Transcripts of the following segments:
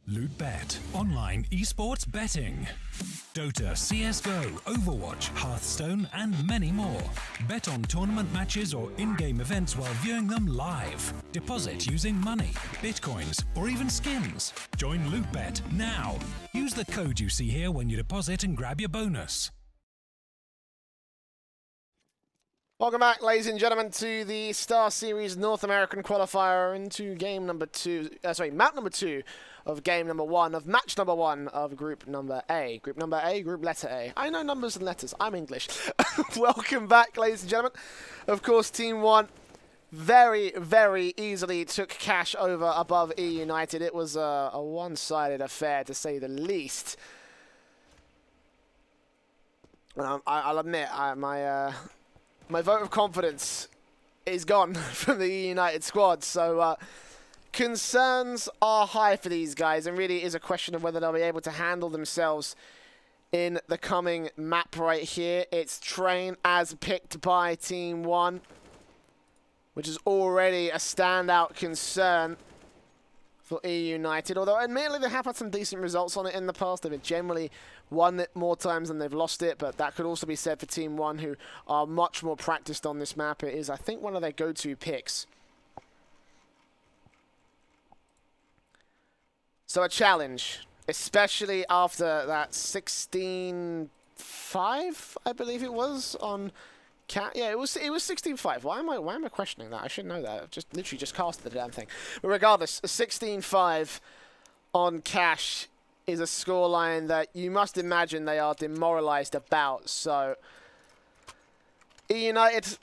LootBet, online esports betting. Dota, CSGO, Overwatch, Hearthstone, and many more. Bet on tournament matches or in-game events while viewing them live. Deposit using money, bitcoins, or even skins. Join LootBet now. Use the code you see here when you deposit and grab your bonus. Welcome back, ladies and gentlemen, to the StarSeries North American Qualifier into game number map number 2 of game number 1 of match number 1 of group number A. Group number A, group letter A. I know numbers and letters. I'm English. Welcome back, ladies and gentlemen. Of course, TeamOne very, very easily took cash over above eUnited. It was a one-sided affair, to say the least. I'll admit, my vote of confidence is gone from the eUnited squad, so concerns are high for these guys, and really is a question of whether they'll be able to handle themselves in the coming map right here. It's Train as picked by TeamOne, which is already a standout concern for eUnited, although admittedly they have had some decent results on it in the past. They've generally won it more times than they've lost it, but that could also be said for TeamOne, who are much more practiced on this map. It is, I think, one of their go-to picks. So a challenge, especially after that 16-5, I believe it was, on yeah, it was 16-5. Why am I questioning that? I should know that. I've just literally just casted the damn thing. But regardless, 16-5 on Cash is a scoreline that you must imagine they are demoralized about. So eUnited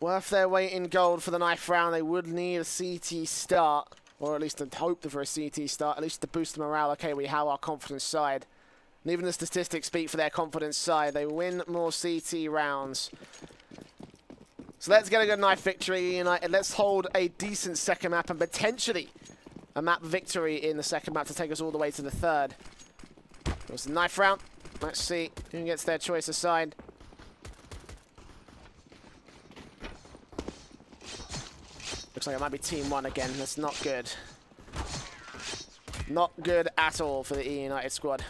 worth their weight in gold for the knife round. They would need a CT start, or at least hope for a CT start, at least to boost the morale. Okay, we have our confidence side. And even the statistics speak for their confidence side. They win more CT rounds. So let's get a good knife victory, United. Let's hold a decent second map and potentially a map victory in the second map to take us all the way to the third. It was the knife round. Let's see who gets their choice aside. Looks like it might be TeamOne again. That's not good. Not good at all for the eUnited squad.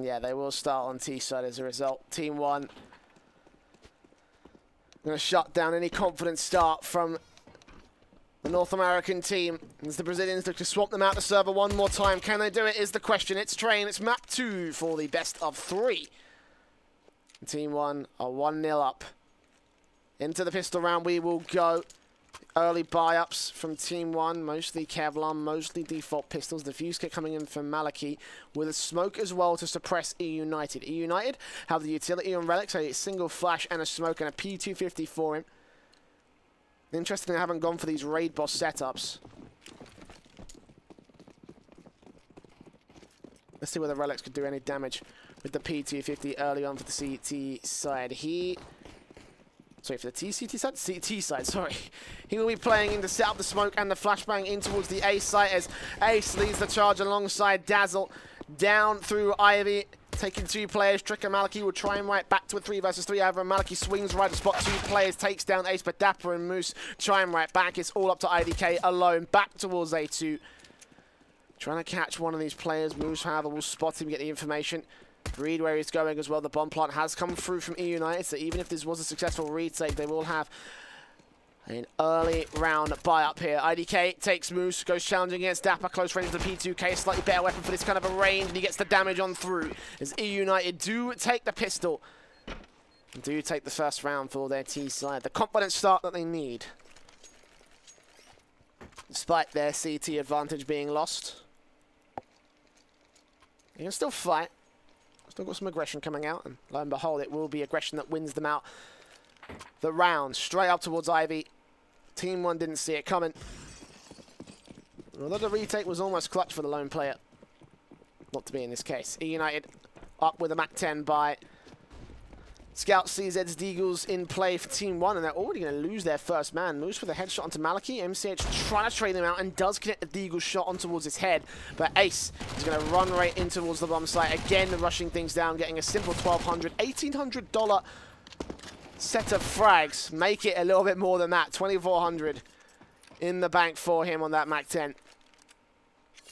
Yeah, they will start on T side as a result. TeamOne going to shut down any confident start from the North American team as the Brazilians look to swamp them out the server one more time. Can they do it is the question. It's Train. It's map 2 for the best of 3. TeamOne are 1-0 up. Into the pistol round we will go. Early buy-ups from TeamOne, mostly Kevlar, mostly default pistols. The fuse kit coming in from Maliki with a smoke as well to suppress eUnited. eUnited have the utility on Relic, so a single flash and a smoke and a P250 for him. Interesting I haven't gone for these raid boss setups. Let's see whether Relics could do any damage with the P250 early on for the CT side. Sorry, for the TCT side? CT side, sorry. He will be playing in to set up the smoke and the flashbang in towards the Ace site as Ace leads the charge alongside Dazzle. Down through Ivy, taking 2 players. Trick and Maliki will try and right back to a 3 versus 3. However, Maliki swings right to spot 2 players, takes down Ace, but Dapper and Moose try and right back. It's all up to IDK alone, back towards A2. Trying to catch one of these players. Moose, however, will spot him, get the information. Read where he's going as well. The bomb plant has come through from eUnited, so even if this was a successful retake, they will have an early round buy-up here. IDK takes Moose, goes challenging against Dapper, close range of the P2K, slightly better weapon for this kind of a range, and he gets the damage on through. As eUnited do take the pistol, and do take the first round for their T side. The confident start that they need, despite their CT advantage being lost. You can still fight. Still got some aggression coming out, and lo and behold, it will be aggression that wins them out the round. Straight up towards Ivy. TeamOne didn't see it coming. Although the retake was almost clutch for the lone player. Not to be in this case. eUnited up with a Mac 10 by Scout CZ's Deagles in play for TeamOne, and they're already going to lose their first man. Moose with a headshot onto Maliki. MCH trying to trade him out and does connect the Deagles shot on towards his head. But Ace is going to run right in towards the bomb site. Again, rushing things down, getting a simple $1,200, $1,800 set of frags. Make it a little bit more than that. $2,400 in the bank for him on that MAC-10.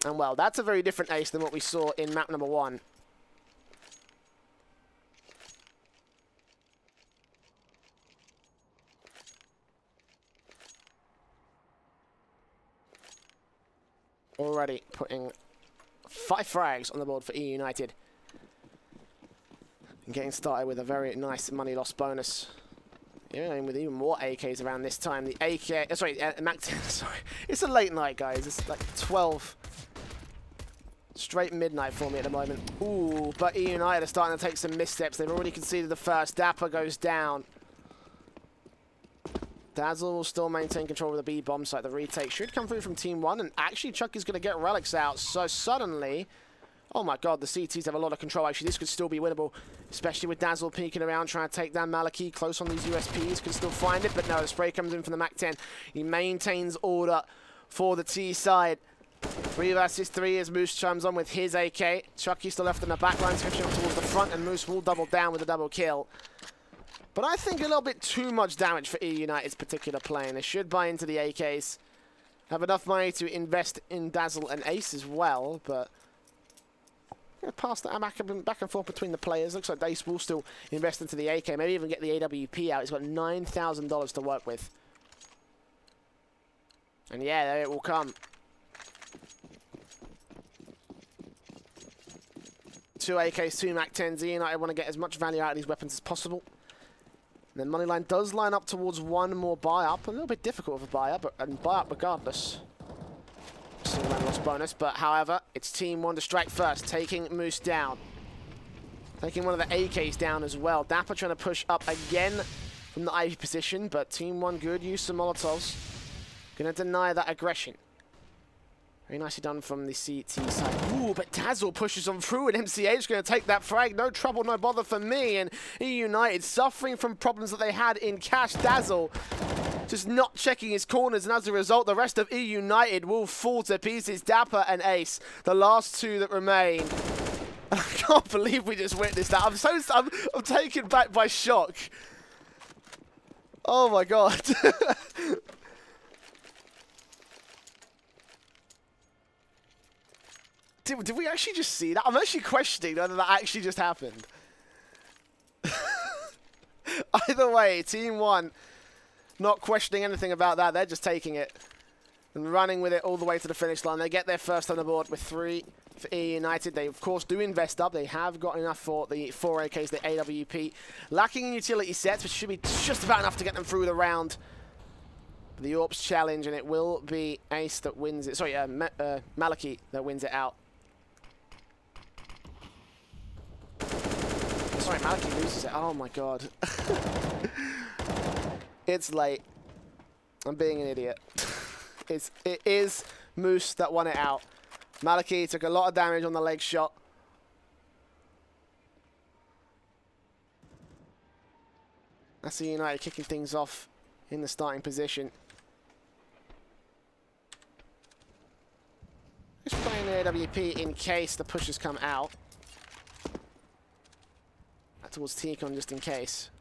And well, that's a very different Ace than what we saw in map number 1. Already putting 5 frags on the board for eUnited. And getting started with a very nice money loss bonus. Yeah, with even more AKs around this time. The AK, sorry, MAC-10, sorry. It's a late night, guys. It's like 12. Straight midnight for me at the moment. Ooh, but eUnited are starting to take some missteps. They've already conceded the first. Dapper goes down. Dazzle will still maintain control of the B bomb site. The retake should come through from TeamOne, and actually Chucky's going to get relics out. So suddenly, oh my god, the CTs have a lot of control. Actually, this could still be winnable, especially with Dazzle peeking around, trying to take down Maliki. Close on these USPs, can still find it, but no, the spray comes in from the MAC-10. He maintains order for the T side. 3 versus 3 as Moose chimes on with his AK. Chucky still left in the back line, switching up towards the front, and Moose will double down with a double kill. But I think a little bit too much damage for eUnited's particular play, and they should buy into the AKs. Have enough money to invest in Dazzle and Ace as well, but pass that back and forth between the players. Looks like Ace will still invest into the AK, maybe even get the AWP out. He's got $9,000 to work with. And yeah, there it will come. 2 AKs, 2 MAC-10s. eUnited want to get as much value out of these weapons as possible. And then Moneyline does line up towards one more buy-up. A little bit difficult of a buy-up, and buy-up regardless. Single man loss bonus, but however, it's TeamOne to strike first, taking Moose down. Taking one of the AKs down as well. Dapper trying to push up again from the Ivy position, but TeamOne good, use some Molotovs. Gonna deny that aggression. Very nicely done from the CT side. Ooh, but Dazzle pushes on through, and MCH going to take that frag. No trouble, no bother for me. And eUnited suffering from problems that they had in cash. Dazzle just not checking his corners, and as a result, the rest of eUnited will fall to pieces. Dapper and Ace, the last 2 that remain. I can't believe we just witnessed that. I'm taken back by shock. Oh my god. Did we actually just see that? I'm actually questioning whether that actually just happened. Either way, TeamOne not questioning anything about that. They're just taking it and running with it all the way to the finish line. They get their first on the board with 3 for eUnited. They, of course, do invest up. They have got enough for the 4 AKs, the AWP. Lacking in utility sets, which should be just about enough to get them through the round. The AWP's challenge, and it will be Ace that wins it. Sorry, Maliki that wins it out. Sorry, Maliki loses it. Oh my god. It's late. I'm being an idiot. It is Moose that won it out. Maliki took a lot of damage on the leg shot. That's eUnited kicking things off in the starting position. Just playing the AWP in case the pushes come out. Towards TeamOne just in case.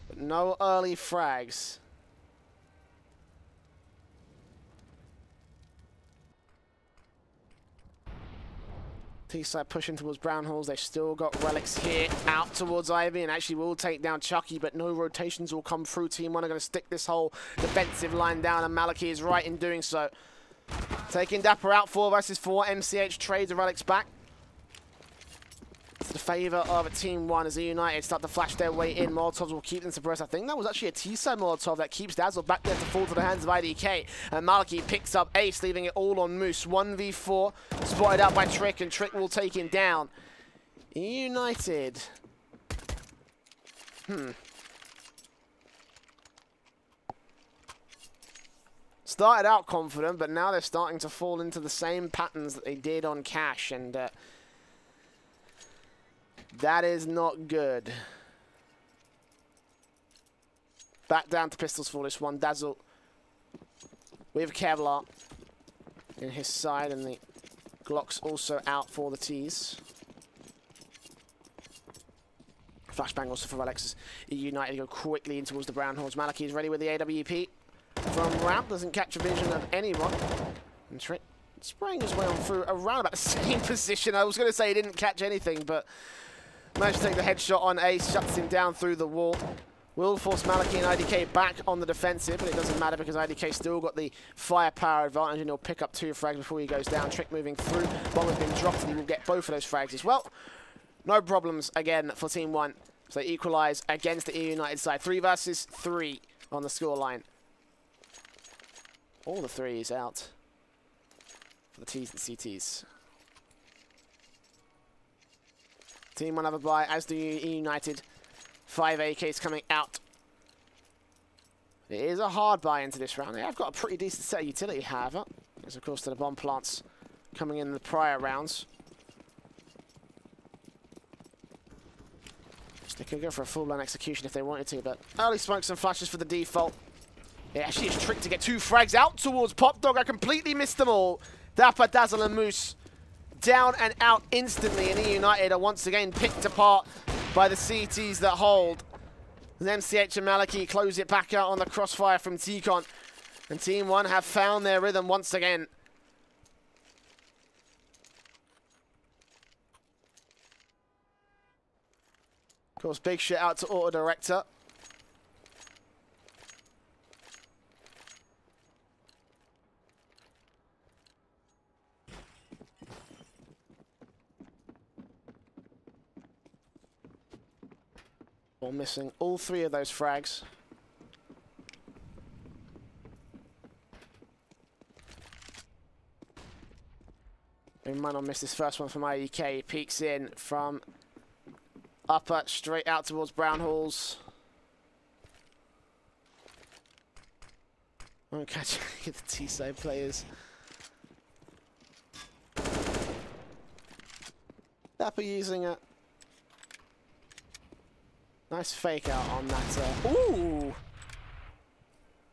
But no early frags. T-side pushing towards brown holes. They've still got relics here out towards Ivy, and actually will take down Chucky, but no rotations will come through. TeamOne are going to stick this whole defensive line down, and Maliki is right in doing so. Taking Dapper out 4 versus 4. MCH trades the relics back. To the favour of a TeamOne as eUnited start to flash their way in. Molotovs will keep them suppressed. I think that was actually a T-side Molotov that keeps Dazzle back there to fall to the hands of IDK. And Maliki picks up Ace, leaving it all on Moose. 1v4, spotted out by Trick, and Trick will take him down. eUnited. started out confident, but now they're starting to fall into the same patterns that they did on Cash, and that is not good. Back down to pistols for this one. Dazzle with Kevlar in his side, and the Glock's also out for the T's. Flashbang also for Alexis. eUnited go quickly in towards the Brown Horse. Maliki is ready with the AWP. From ramp, doesn't catch a vision of anyone. And Trick spraying his way on through around about the same position. I was going to say he didn't catch anything, but managed to take the headshot on Ace, shuts him down through the wall. Will force Maliki and IDK back on the defensive, but it doesn't matter because IDK still got the firepower advantage, and he'll pick up 2 frags before he goes down. Trick moving through. Bomb has been dropped, and he will get both of those frags as well. No problems again for TeamOne. So they equalize against the eUnited side. 3 versus 3 on the scoreline. All the 3s out for the T's and CTs. TeamOne have a bye, as do eUnited. 5 AKs coming out. It is a hard buy into this round. They have got a pretty decent set of utility, however. As of course to the bomb plants coming in the prior rounds. They could go for a full-blown execution if they wanted to, but early smokes and flashes for the default. It actually is Trick to get 2 frags out towards Pop Dog. I completely missed them all. Dapper, Dazzle, and Moose down and out instantly, and eUnited are once again picked apart by the CTs that hold. And MCH and Maliki close it back out on the crossfire from T-Con. And TeamOne have found their rhythm once again. Of course, big shit out to Auto Director. All missing all 3 of those frags. We might not miss this first one from IDK. He peeks in from upper, straight out towards Brown Halls. Won't catch any of the T-side players. Dapper using a nice fake out on that. Ooh!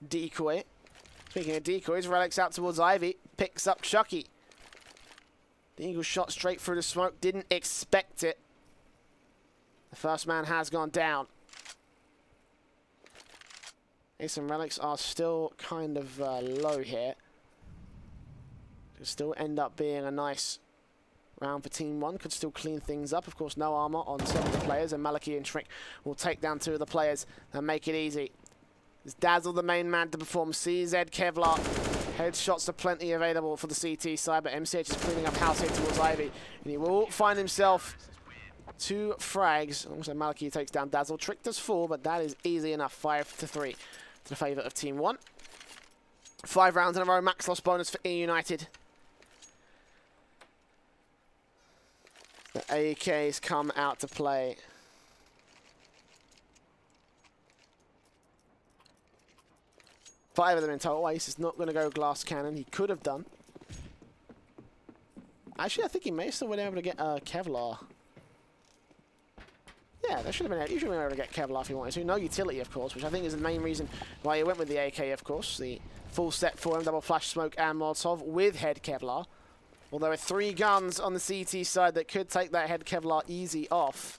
Decoy. Speaking of decoys, Relics out towards Ivy. Picks up Chucky. The Eagle shot straight through the smoke. Didn't expect it. The first man has gone down. Ace and Relics are still kind of low here. Could still end up being a nice round for TeamOne. Could still clean things up. Of course, no armor on some of the players, and Maliki and Trick will take down 2 of the players and make it easy. It's Dazzle, the main man to perform. CZ, Kevlar. Headshots are plenty available for the CT side, but MCH is cleaning up house here towards Ivy, and he will find himself 2 frags. Also, Maliki takes down Dazzle. Trick does 4, but that is easy enough. 5-3 to the favour of Team 1. 5 rounds in a row. Max loss bonus for eUnited. The AKs come out to play. Five of them in total. Ace is not going to go glass cannon. He could have done. Actually, I think he may still been able to get Kevlar. Yeah, that should have been. You should have been able to get Kevlar if you wanted to. No utility, of course, which I think is the main reason why he went with the AK, of course. The full set for him, double flash smoke and Molotov with head Kevlar. Although with 3 guns on the CT side that could take that head Kevlar easy off.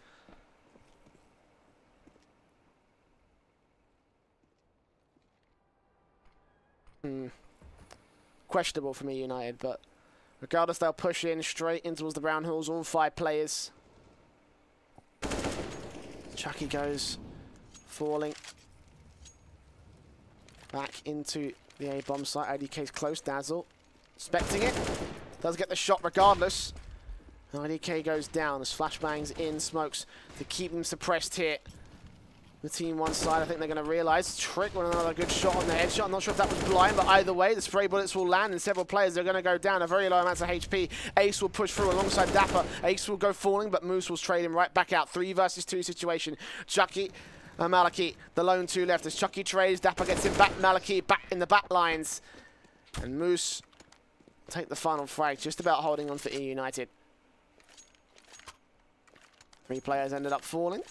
Questionable for me, United, but regardless, they'll push in straight in towards the Brown Hills, all 5 players. Chucky goes, falling back into the A-bomb site. IDK's close, Dazzle, expecting it. Does get the shot regardless. IDK goes down as flashbangs in smokes to keep him suppressed here. The TeamOne side, I think they're going to realise. Trick with another good shot on the headshot. I'm not sure if that was blind, but either way, the spray bullets will land and several players are going to go down. A very low amount of HP. Ace will push through alongside Dapper. Ace will go falling, but Moose will trade him right back out. 3 versus 2 situation. Chucky and Maliki, the lone 2 left. As Chucky trades, Dapper gets him back. Maliki back in the back lines. And Moose take the final frag, just about holding on for eUnited. 3 players ended up falling.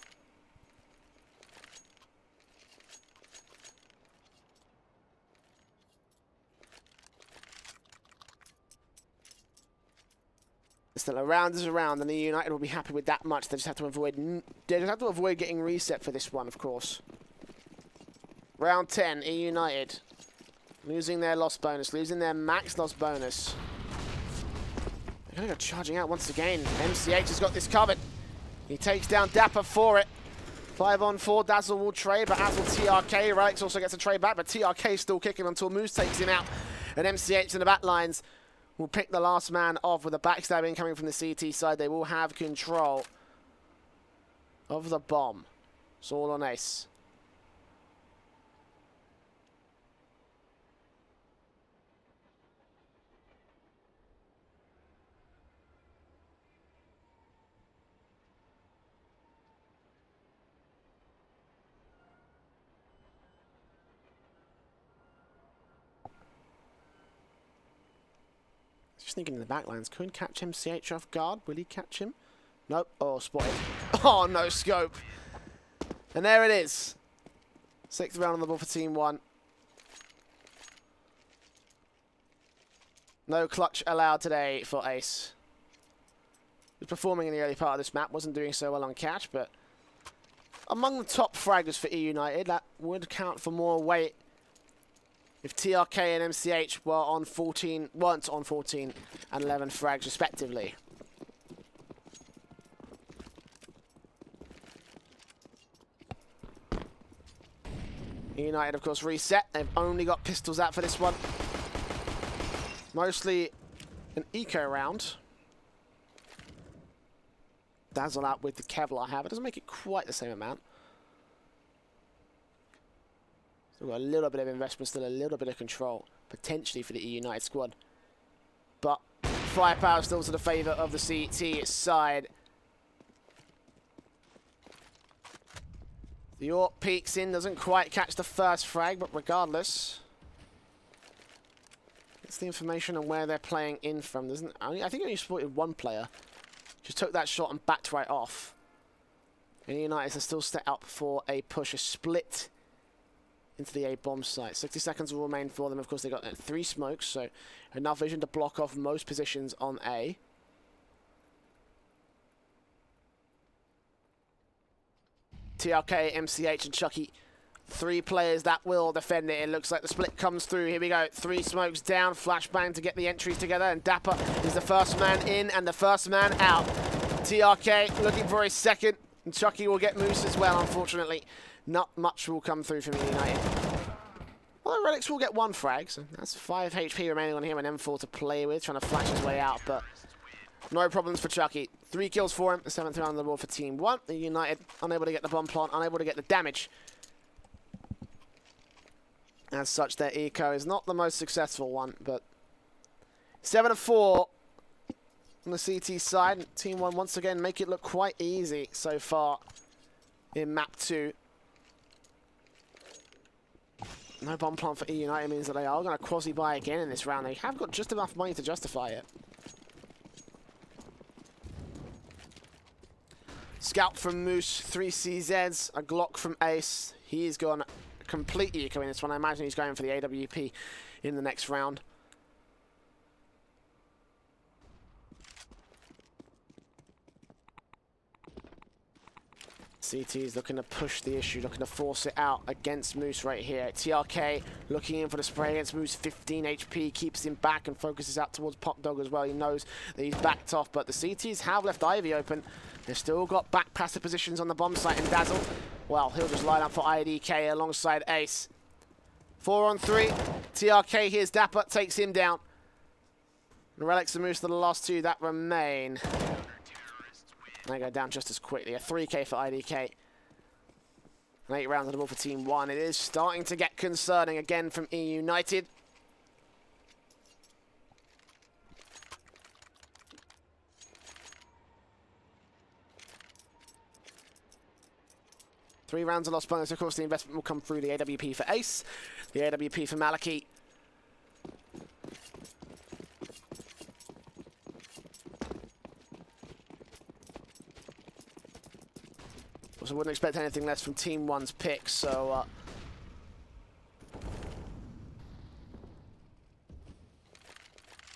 Still, a round is a round, and eUnited will be happy with that much. They just have to avoid getting reset for this one, of course. Round 10, eUnited losing their loss bonus, losing their max loss bonus. They're going to go charging out once again. MCH has got this covered. He takes down Dapper for it. 5-on-4, Dazzle will trade, but as will TRK. Relics also gets a trade back, but TRK still kicking until Moose takes him out. And MCH in the back lines will pick the last man off with a backstabbing coming from the CT side. They will have control of the bomb. It's all on Ace. Just thinking in the backlines, could catch MCH off guard. Will he catch him? Nope. Oh, spotted. Oh, no scope. And there it is. 6th round on the board for TeamOne. No clutch allowed today for Ace. He was performing in the early part of this map. Wasn't doing so well on catch, but among the top fraggers for eUnited, that would count for more weight if TRK and MCH weren't on 14 and 11 frags respectively. eUnited, of course, reset. They've only got pistols out for this one. Mostly an eco round. Dazzle out with the Kevlar have. It doesn't make it quite the same amount. Still got a little bit of investment, still a little bit of control, potentially for the eUnited squad. But firepower still to the favour of the CT side. The AWP peeks in, doesn't quite catch the first frag, but regardless, it's the information on where they're playing in from. I think only spotted one player. Just took that shot and backed right off. And eUnited are still set up for a push, a split into the A bomb site. 60 seconds will remain for them. Of course, they got 3 smokes, so enough vision to block off most positions on A. TRK, MCH, and Chucky. 3 players that will defend it. It looks like the split comes through. Here we go. 3 smokes down. Flashbang to get the entries together. And Dapper is the first man in and the first man out. TRK looking for his second. And Chucky will get Moose as well, unfortunately. Not much will come through from eUnited. Although Relics will get 1 frag, so that's 5 HP remaining on him and M4 to play with, trying to flash his way out, but no problems for Chucky. 3 kills for him, the 7th round on the board for TeamOne. eUnited unable to get the bomb plant, unable to get the damage. As such, their eco is not the most successful one, but 7-4 on the CT side. TeamOne once again make it look quite easy so far in map 2. No bomb plant for eUnited means that they are going to quasi-buy again in this round. They have got just enough money to justify it. Scout from Moose, 3 CZs, a Glock from Ace. He's gone completely eco in this one. I imagine he's going for the AWP in the next round. CT is looking to push the issue, looking to force it out against Moose right here. TRK looking in for the spray against Moose, 15 HP, keeps him back and focuses out towards Pop Dog as well. He knows that he's backed off, but the CTs have left Ivy open. They've still got back passive positions on the bomb site, and Dazzle, well, he'll just line up for IDK alongside Ace. 4 on 3. TRK, here's Dapper, takes him down. And Relics and Moose are the last 2 that remain. They go down just as quickly. A 3k for IDK. An 8 rounds on the ball for TeamOne. It is starting to get concerning again from eUnited. Three rounds of lost bonus. Of course, the investment will come through the AWP for Ace, the AWP for Maliki. I wouldn't expect anything less from TeamOne's pick, so...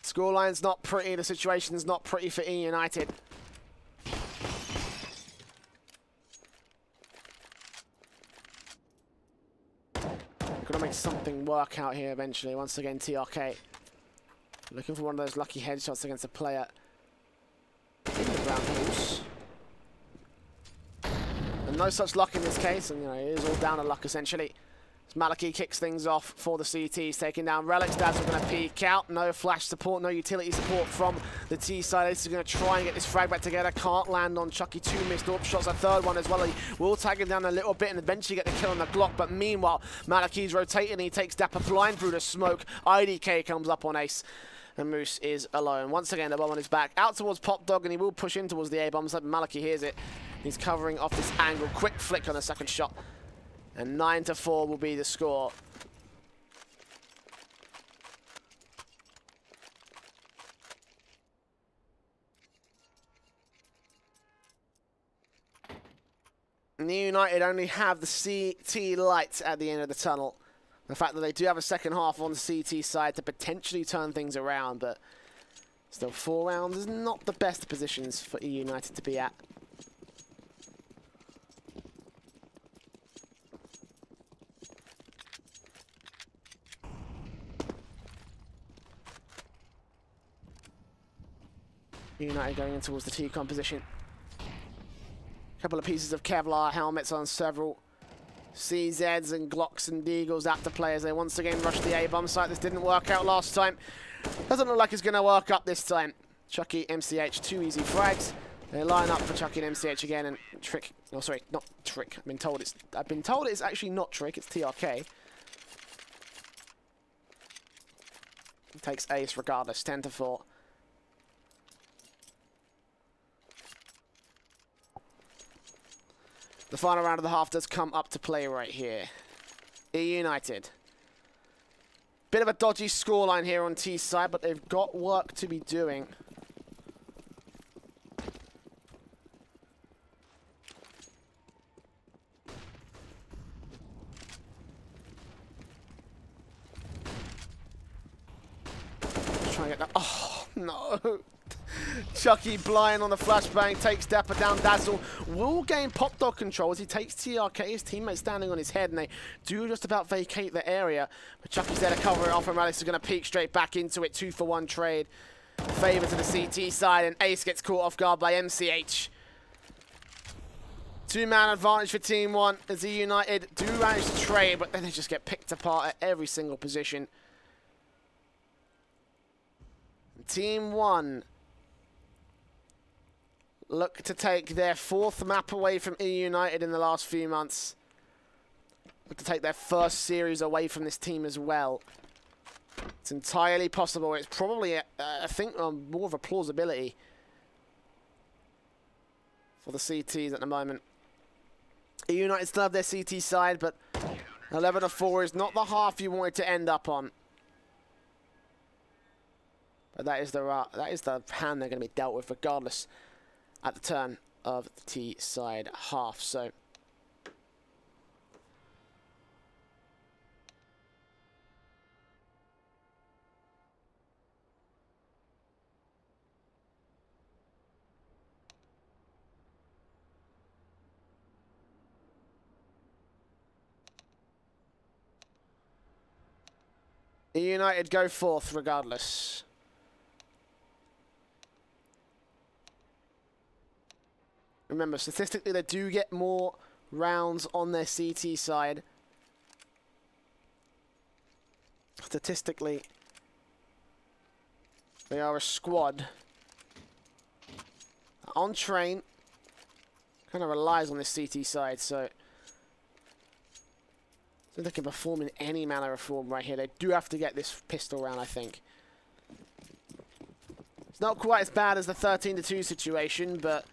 Scoreline's not pretty, the situation's not pretty for eUnited. Got to make something work out here eventually. Once again, TRK looking for one of those lucky headshots against a player in the brown house. And no such luck in this case, and you know, it is all down to luck essentially. As Maliki kicks things off for the CTs, taking down Relics. Dads are going to peek out. No flash support, no utility support from the T side. This is going to try and get this frag back together. Can't land on Chucky. 2 missed AWP shots. A third one as well. He will tag him down a little bit and eventually get the kill on the Glock. But meanwhile, Maliki's rotating. He takes Dapper blind through the smoke. IDK comes up on Ace. And Moose is alone. Once again, the bomb on his back. Out towards Pop Dog, and he will push in towards the A-bomb. So Maliki hears it. He's covering off this angle. Quick flick on the second shot. And 9-4 will be the score. And eUnited only have the CT lights at the end of the tunnel. The fact that they do have a second half on the CT side to potentially turn things around, but still 4 rounds is not the best positions for eUnited to be at. eUnited going in towards the T-con position. A couple of pieces of Kevlar helmets on several CZs and Glocks and Deagles out to play as they once again rush the A-bomb site. This didn't work out last time. Doesn't look like it's going to work up this time. Chucky, MCH, 2 easy frags. They line up for Chucky and MCH again, and Trick. Oh, sorry, not Trick. I've been told it's actually not Trick. It's TRK. He takes Ace regardless. 10-4. The final round of the half does come up to play right here. eUnited. Bit of a dodgy scoreline here on T side, but they've got work to be doing. Just trying to get that. Oh, no. Chucky blind on the flashbang, takes Dapper down. Dazzle will gain Pop Dog control as he takes TRK, his teammate standing on his head, and they do just about vacate the area. But Chucky's there to cover it off, and Alex is going to peek straight back into it. 2-for-1 trade. Favor to the CT side, and Ace gets caught off guard by MCH. 2-man advantage for TeamOne as eUnited do manage to trade, but then they just get picked apart at every single position. TeamOne look to take their 4th map away from eUnited in the last few months. Look to take their first series away from this team as well. It's entirely possible. It's probably, I think, more of a plausibility for the CTs at the moment. eUnited still have their CT side, but 11-4 is not the half you wanted to end up on. But that is the hand they're going to be dealt with regardless at the turn of the T side half. So eUnited go 4th regardless. Remember, statistically, they do get more rounds on their CT side. Statistically, they are a squad. On train, kind of relies on this CT side, so they can perform in any manner of form right here. They do have to get this pistol round, I think. It's not quite as bad as the 13-2 situation, but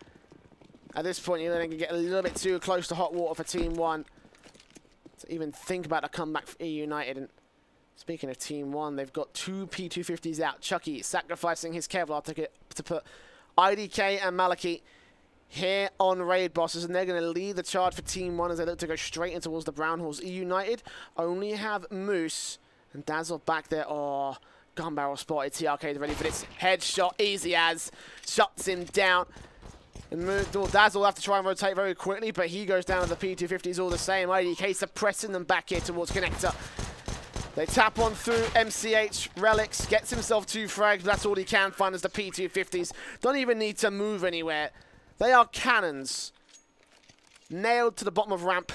at this point, you're going to get a little bit too close to hot water for TeamOne to even think about a comeback for eUnited. And speaking of TeamOne, they've got 2 P250s out. Chucky sacrificing his Kevlar to put IDK and Maliki here on Raid Bosses, and they're going to lead the charge for TeamOne as they look to go straight in towards the Brown Halls. eUnited only have Moose and Dazzle back there. Oh, gun barrel spotted. TRK is ready for this headshot. Easy as shuts him down. And Dazzle will have to try and rotate very quickly, but he goes down to the P250s all the same. IDK suppressing them back here towards Connector. They tap on through MCH. Relics gets himself 2 frags, but that's all he can find as the P250s. Don't even need to move anywhere. They are cannons. Nailed to the bottom of ramp.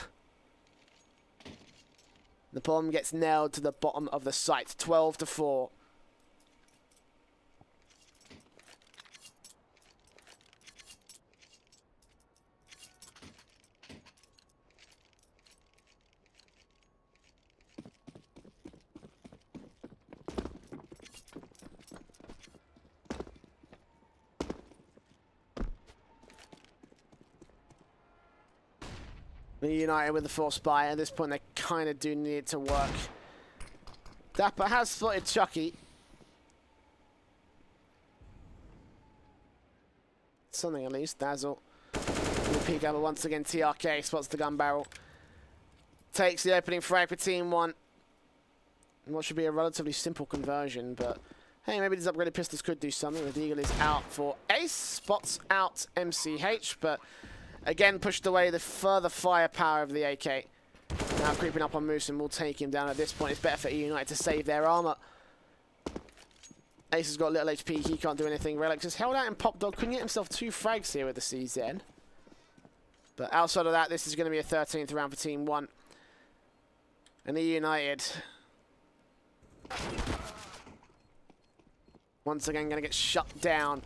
The bomb gets nailed to the bottom of the site. 12-4. United with the force buy. At this point, they kind of do need it to work. Dapper has spotted Chucky. Something at least. Dazzle. The peek over once again. TRK spots the gun barrel. Takes the opening frag for TeamOne. What should be a relatively simple conversion, but hey, maybe these upgraded pistols could do something. The Deagle is out for Ace. Spots out MCH, but again, pushed away the further firepower of the AK. Now creeping up on Moose, and will take him down at this point. It's better for eUnited to save their armor. Ace has got little HP. He can't do anything. Relic just held out in Pop Dog. Couldn't get himself 2 frags here with the CZ. But outside of that, this is going to be a 13th round for TeamOne. And eUnited, once again, going to get shut down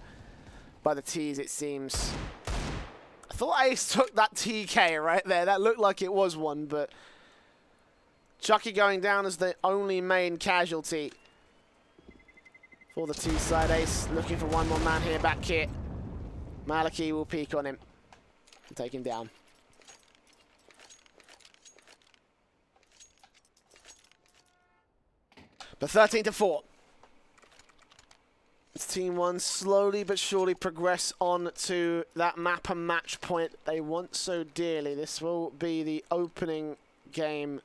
by the T's, it seems. I thought Ace took that TK right there. That looked like it was one, but Chucky going down as the only main casualty for the T side. Ace looking for one more man here, back here. Maliki will peek on him and take him down. But 13-4. It's TeamOne slowly but surely progress on to that map and match point they want so dearly. This will be the opening game,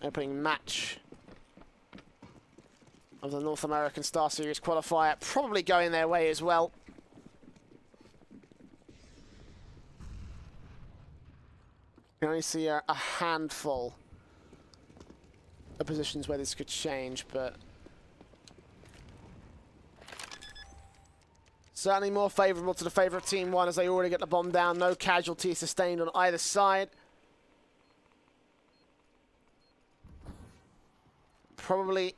opening match of the North American StarSeries Qualifier. Probably going their way as well. You can only see a handful of positions where this could change, but certainly more favourable to the favour of TeamOne as they already get the bomb down. No casualties sustained on either side. Probably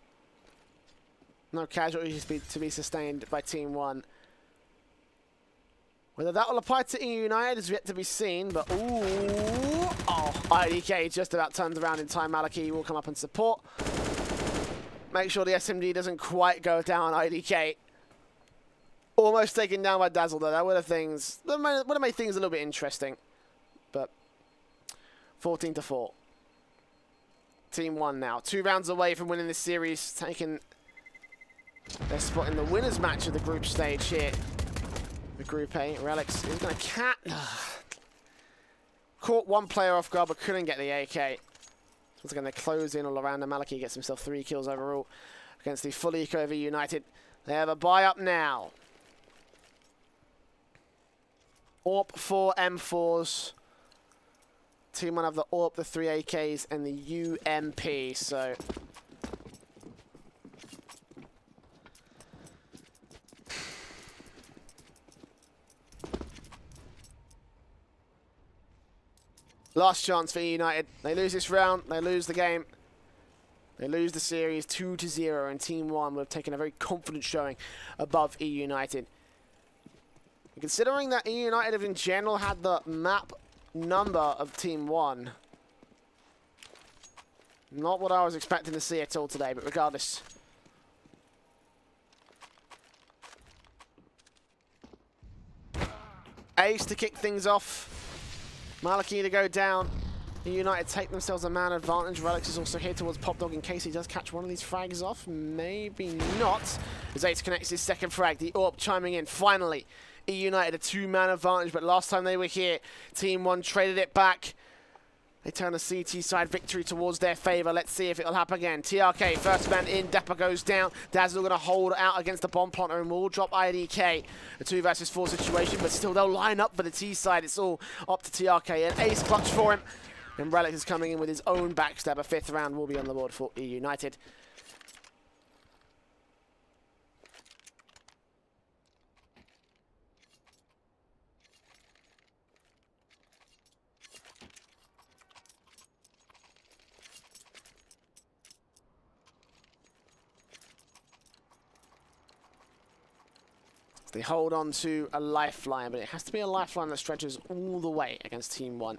no casualties to be sustained by TeamOne. Whether that will apply to eUnited is yet to be seen, but ooh, oh, IDK just about turns around in time. Maliki will come up and support. Make sure the SMG doesn't quite go down. IDK almost taken down by Dazzle though. That would have made things a little bit interesting. But 14-4. TeamOne now 2 rounds away from winning this series, taking their spot in the winners match of the group stage here. The Group A. Relics is going to caught one player off guard but couldn't get the AK. So going to close in all around. And Maliki gets himself 3 kills overall against the full eco of eUnited. They have a buy up now. AWP 4 M4s. TeamOne have the AWP, the 3 AKs, and the UMP. So last chance for eUnited. They lose this round, they lose the game. They lose the series 2-0, and TeamOne would have taken a very confident showing above eUnited. Considering that eUnited have in general had the map number of TeamOne, not what I was expecting to see at all today, but regardless. Ace to kick things off. Maliki to go down. eUnited take themselves a man advantage. Relics is also here towards Pop Dog in case he does catch one of these frags off. Maybe not. As Ace connects his second frag. The AWP chiming in finally eUnited a 2-man advantage, but last time they were here, TeamOne traded it back. They turn the CT side victory towards their favour. Let's see if it'll happen again. TRK, first man in, Dapper goes down. Dazzle going to hold out against the bomb planter and will drop IDK. A 2 versus 4 situation, but still they'll line up for the T side. It's all up to TRK. An ace clutch for him. And Relic is coming in with his own backstab. A 5th round will be on the board for eUnited. They hold on to a lifeline, but it has to be a lifeline that stretches all the way against TeamOne.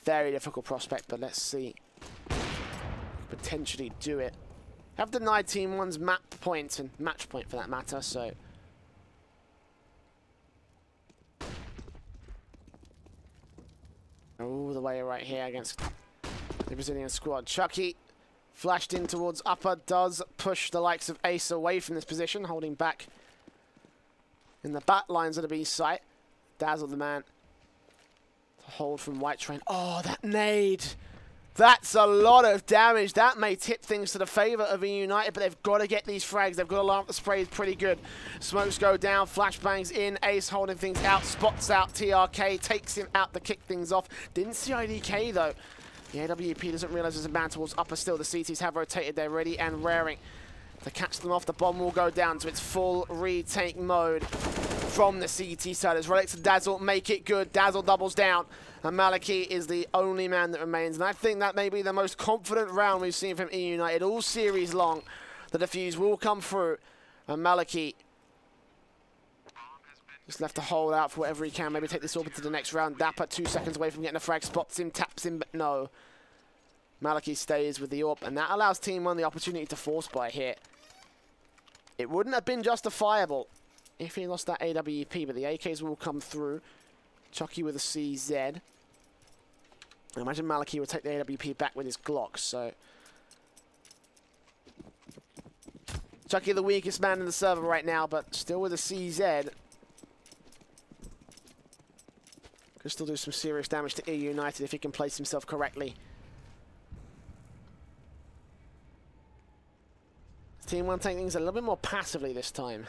Very difficult prospect, but let's see. Potentially do it. Have denied TeamOne's map point and match point for that matter, so. All the way right here against the Brazilian squad. Chucky. Flashed in towards upper, does push the likes of Ace away from this position, holding back in the back lines of the B site. Dazzle the man to hold from White Train. Oh, that nade! That's a lot of damage. That may tip things to the favour of eUnited, but they've got to get these frags. They've got to line up the sprays pretty good. Smokes go down, flashbangs in, Ace holding things out, spots out TRK, takes him out to kick things off. Didn't see IDK though. The AWP doesn't realise there's a man towards upper still. The CTs have rotated. They're ready and raring to catch them off. The bomb will go down to its full retake mode from the CT side as Relics and Dazzle make it good. Dazzle doubles down. And Maliki is the only man that remains. And I think that may be the most confident round we've seen from eUnited all series long. The defuse will come through. And Maliki just left to hold out for whatever he can. Maybe take this orbit to the next round. Dapper 2 seconds away from getting a frag. Spots him, taps him, but no. Maliki stays with the AWP, and that allows TeamOne the opportunity to force buy here. It wouldn't have been justifiable if he lost that AWP, but the AKs will come through. Chucky with a CZ. I imagine Maliki will take the AWP back with his Glock, so. Chucky the weakest man in the server right now, but still with a CZ. Could still do some serious damage to eUnited if he can place himself correctly. TeamOne taking things a little bit more passively this time.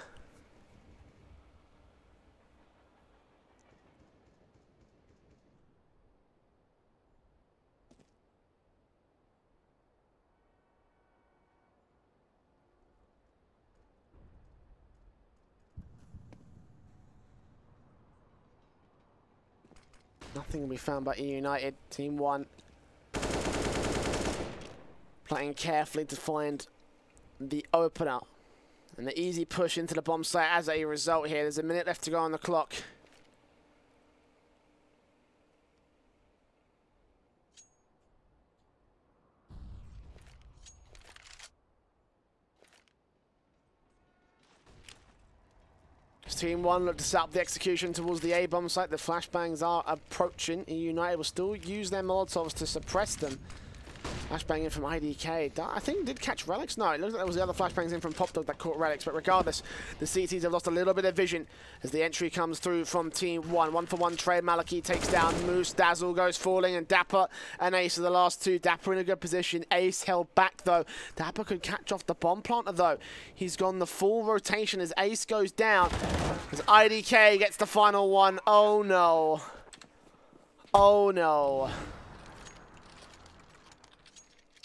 Nothing will be found by eUnited. TeamOne playing carefully to find the opener. And the easy push into the bomb site as a result here. There's a minute left to go on the clock. TeamOne look to set up the execution towards the A-bomb site. The flashbangs are approaching. eUnited will still use their Molotovs to suppress them. Flashbang in from IDK. I think did catch Relics. No, it looks like there was the other flashbangs in from Popdog that caught Relics. But regardless, the CTs have lost a little bit of vision as the entry comes through from TeamOne. 1-for-1 trade. Maliki takes down Moose. Dazzle goes falling, and Dapper and Ace are the last two. Dapper in a good position. Ace held back though. Dapper could catch off the bomb planter though. He's gone the full rotation as Ace goes down. As IDK gets the final one. Oh no. Oh no.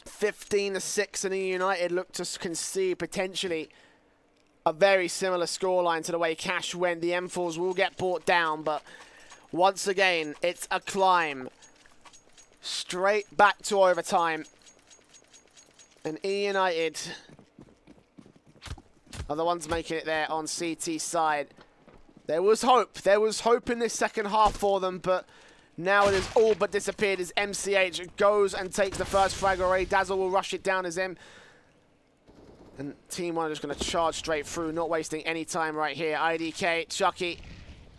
15-6 and eUnited look to concede potentially a very similar scoreline to the way Cash went. The M4s will get brought down, but once again, it's a climb straight back to overtime. And eUnited are the ones making it there on CT side. There was hope. There was hope in this second half for them, but now it has all but disappeared as MCH goes and takes the first frag already. Dazzle will rush it down as M. And TeamOne are just going to charge straight through, not wasting any time right here. IDK, Chucky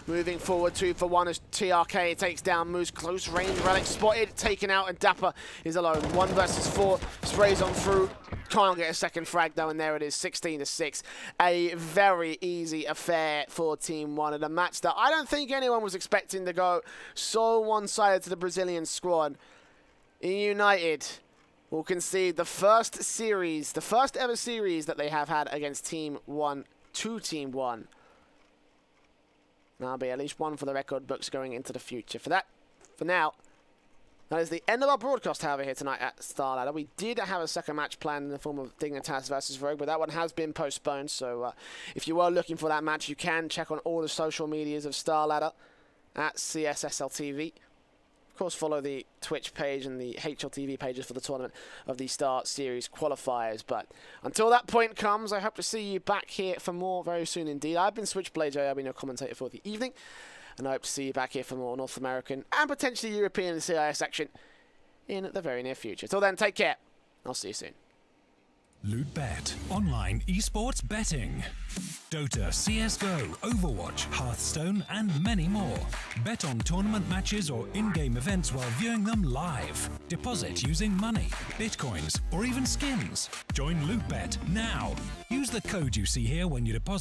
Moving forward, 2 for 1 as TRK takes down Moose. Close range, Relic spotted, taken out, and Dapper is alone. 1 versus 4, sprays on through. Can't get a second frag though, and there it is, 16-6. A very easy affair for TeamOne, and a match that I don't think anyone was expecting to go so one-sided to the Brazilian squad. eUnited will concede the first ever series that they have had against TeamOne to TeamOne. That'll be at least 1 for the record books going into the future. For now, that is the end of our broadcast, however, here tonight at Starladder. We did have a second match planned in the form of Dignitas versus Rogue, but that one has been postponed. So if you were looking for that match, you can check on all the social medias of Starladder at CSSLTV. Of course, follow the Twitch page and the HLTV pages for the tournament of the StarSeries qualifiers. But until that point comes, I hope to see you back here for more very soon indeed. I've been Switchblade J. I've been your commentator for the evening. And I hope to see you back here for more North American and potentially European and CIS action in the very near future. Till then, take care. I'll see you soon. LootBet, online esports betting. Dota, CSGO, Overwatch, Hearthstone, and many more. Bet on tournament matches or in-game events while viewing them live. Deposit using money, bitcoins, or even skins. Join LootBet now. Use the code you see here when you deposit.